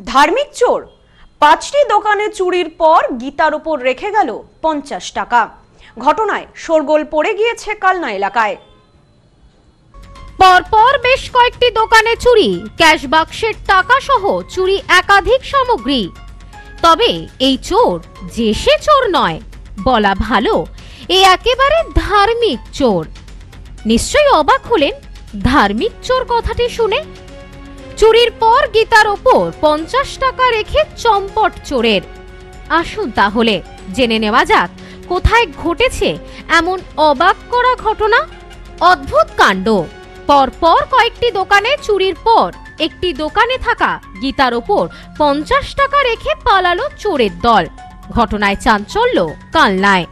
ধার্মিক চোর ৫টি দোকানে চুরির পর গীতার উপর রেখে গেল ৫০ টাকা। ঘটনায় শোরগোল পড়ে গিয়েছে কালনা এলাকায়। পরপর বেশ কয়েকটি দোকানে চুরি, ক্যাশ বাক্সের টাকা সহ চুরি একাধিক সামগ্রী। তবে এই চোর যে সে চোর নয়, বলা ভালো এ একেবারে ধার্মিক চোর। নিশ্চয়ই অবাক হলেন ধার্মিক চোর কথাটি শুনে। চুরির পর গীতার ওপর ৫০ টাকা রেখে চম্পট চোরের। আসুন তাহলে জেনে নেওয়া যাক কোথায় ঘটেছে এমন অবাক করা ঘটনা। অদ্ভুত কাণ্ড। পরপর কয়েকটি দোকানে চুরির পর একটি দোকানে থাকা গীতার ওপর ৫০ টাকা রেখে পালালো চোরের দল। ঘটনায় চাঞ্চল্য কালনায়।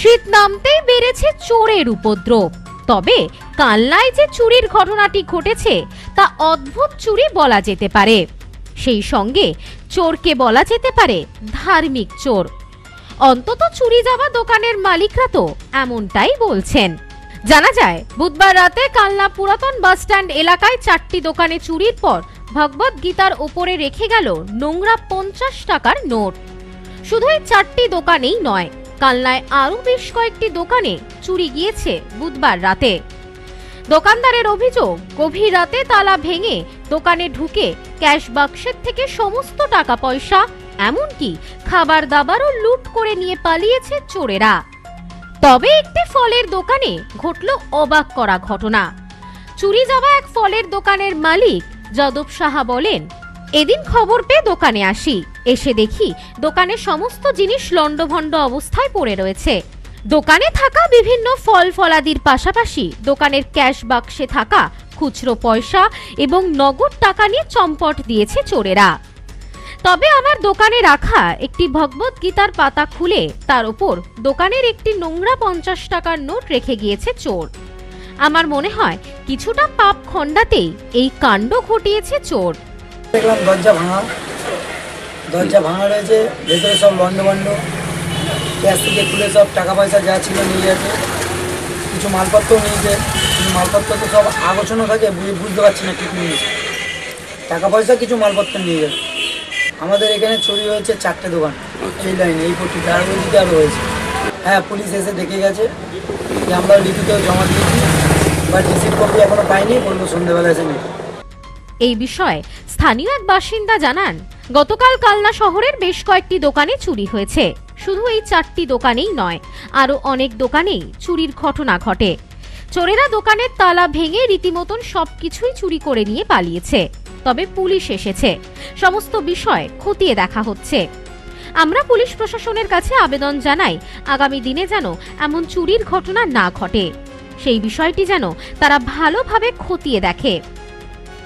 শীত নামতেই বেড়েছে চোরের উপদ্রব। তবে কালনায় যে চুরির ঘটনাটি ঘটেছে তা অদ্ভুত চুরি বলা যেতে পারে। সেই সঙ্গে চোরকে বলা যেতে পারে ধার্মিক চোর। অন্তত চুরি যাওয়া দোকানের মালিকরা তো এমনটাই বলছেন। জানা যায় বুধবার রাতে কালনা পুরাতন বাস স্ট্যান্ড এলাকায় 4টি দোকানে চুরির পর ভগবত গীতার উপরে রেখে গেল নোংরা ৫০ টাকার নোট। শুধু এই 4টি দোকানেই নয়, কালনায় আরো বেশ কয়েকটি দোকানে চুরি গিয়েছে বুধবার রাতে। দোকানদারের অভিযোগ, গভীর রাতে তালা ভেঙে দোকানে ঢুকে ক্যাশ বাক্সের থেকে সমস্ত টাকা পয়সা, এমনকি খাবার দাবারও লুট করে নিয়ে পালিয়েছে চোরেরা। তবে একটি ফলের দোকানে ঘটল অবাক করা ঘটনা। চুরি যাওয়া এক ফলের দোকানের মালিক যাদব সাহা বলেন, এদিন খবর পেয়ে দোকানে আসি। এসে দেখি দোকানে সমস্ত জিনিস লন্ডভন্ড অবস্থায় পড়ে রয়েছে। দোকানে থাকা বিভিন্ন ফল ফলাদির পাশাপাশি দোকানের ক্যাশ বাক্সে থাকা খুচরো পয়সা এবং নগদ টাকা নিয়ে চম্পট দিয়েছে চোরেরা। তবে আমার দোকানে রাখা একটি ভগবত গীতার পাতা খুলে তার উপর দোকানের একটি নোংরা ৫০ টাকার নোট রেখে গিয়েছে চোর। আমার মনে হয় কিছুটা পাপ খণ্ডাতেই এই কাণ্ড ঘটিয়েছে চোর। দেখলাম দরজা ভাঙা রয়েছে, ভেতরে সব লন্ডভন্ড, ক্যাশ থেকে খুলে সব টাকা পয়সা যা ছিল নিয়ে গেছে। কিছু মালপত্রও নিয়েছে, কিছু মালপত্র তো সব আগোছানো থাকে, বুঝতে পারছি না ঠিক নিয়েছে। টাকা পয়সা কিছু মালপত্র নিয়ে গেছে। আমাদের এখানে চুরি হয়েছে 4টে দোকান, এই লাইনে, এই পট্টিতে আরও ওইদিকে আরও হয়েছে। হ্যাঁ, পুলিশ এসে দেখে গেছে, যে আমরা লিখিতেও জমা দিয়েছি, বাট রিসিভ কপি এখনো পাইনি, বলবো সন্ধ্যেবেলা এসে নিই। এই বিষয়ে স্থানীয় এক বাসিন্দা জানান, গতকাল কালনা শহরের বেশ কয়েকটি দোকানে চুরি হয়েছে। শুধু এই 4টি দোকানেই নয়, আরো অনেক দোকানেই চুরির ঘটনা ঘটে। চোরেরা দোকানের তালা ভেঙে রীতিমতন সবকিছুই চুরি করে নিয়ে পালিয়েছে। তবে পুলিশ এসেছে, সমস্ত বিষয় খতিয়ে দেখা হচ্ছে। আমরা পুলিশ প্রশাসনের কাছে আবেদন জানাই, আগামী দিনে যেন এমন চুরির ঘটনা না ঘটে, সেই বিষয়টি যেন তারা ভালোভাবে খতিয়ে দেখে।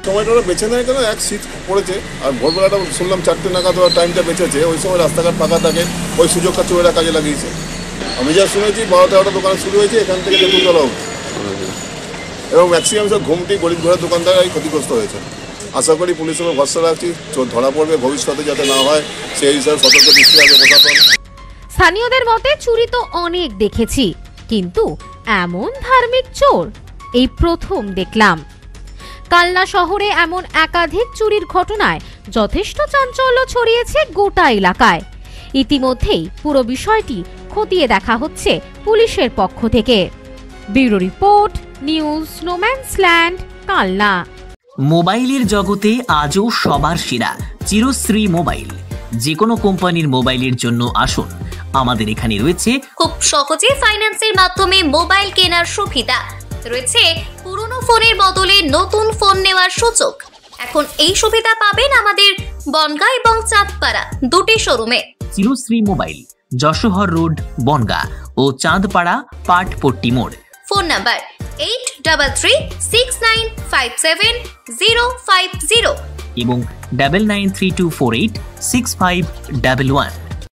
সময়টা বেছে নেয় কেন, এক শীত পড়েছে আর ভোরবেলাটা শুনলাম 4টে নাগাদ ওরা টাইমটা বেঁচেছে। ওই সময় রাস্তাঘাট ফাঁকা থাকে, ওই সুযোগটা চোরেরা কাজে লাগিয়েছে। আমি যা শুনেছি 12-13টা দোকানে শুরু হয়েছে, এখান থেকে তেঁতুলতলা এবং ম্যাক্সিমাম সব ঘুমটি গরিব ঘরের দোকানদারাই ক্ষতিগ্রস্ত হয়েছে। আশা করি পুলিশের উপর ভরসা রাখছি, চোর ধরা পড়বে, ভবিষ্যতে যাতে না হয় সেই হিসাবে সতর্ক দৃষ্টি রাখবে প্রশাসন। স্থানীয়দের মতে চুরি তো অনেক দেখেছি, কিন্তু এমন ধার্মিক চোর এই প্রথম দেখলাম। কালনা শহরে এমন একাধিক চুরির ঘটনায় যথেষ্ট চাঞ্চল্য ছড়িয়েছে গোটা এলাকায়। ইতিমধ্যেই পুরো বিষয়টি খতিয়ে দেখা হচ্ছে পুলিশের পক্ষ থেকে। ব্যুরো রিপোর্ট, নিউজ স্নোম্যান্সল্যান্ড, কালনা। মোবাইলের জগতে আজও সবার সেরা চিরশ্রী মোবাইল। যে কোনো কোম্পানির মোবাইলের জন্য আসুন, আমাদের এখানে রয়েছে খুব সহজে ফাইন্যান্সের মাধ্যমে মোবাইল কেনার সুবিধা রয়েছে। পুরনো ফোনের বদলে নতুন ফোন নেওয়ার সুযোগ। এখন এই সুবিধা পাবেন আমাদের বনগাঁ এবং চাঁদপাড়া দুটি শোরুমে। চিরশ্রী মোবাইল, যশোহর রোড, বনগাঁ ও চাঁদপাড়া পাটপট্টি মোড়। ফোন নাম্বার 8336957050 এবং 9932486511।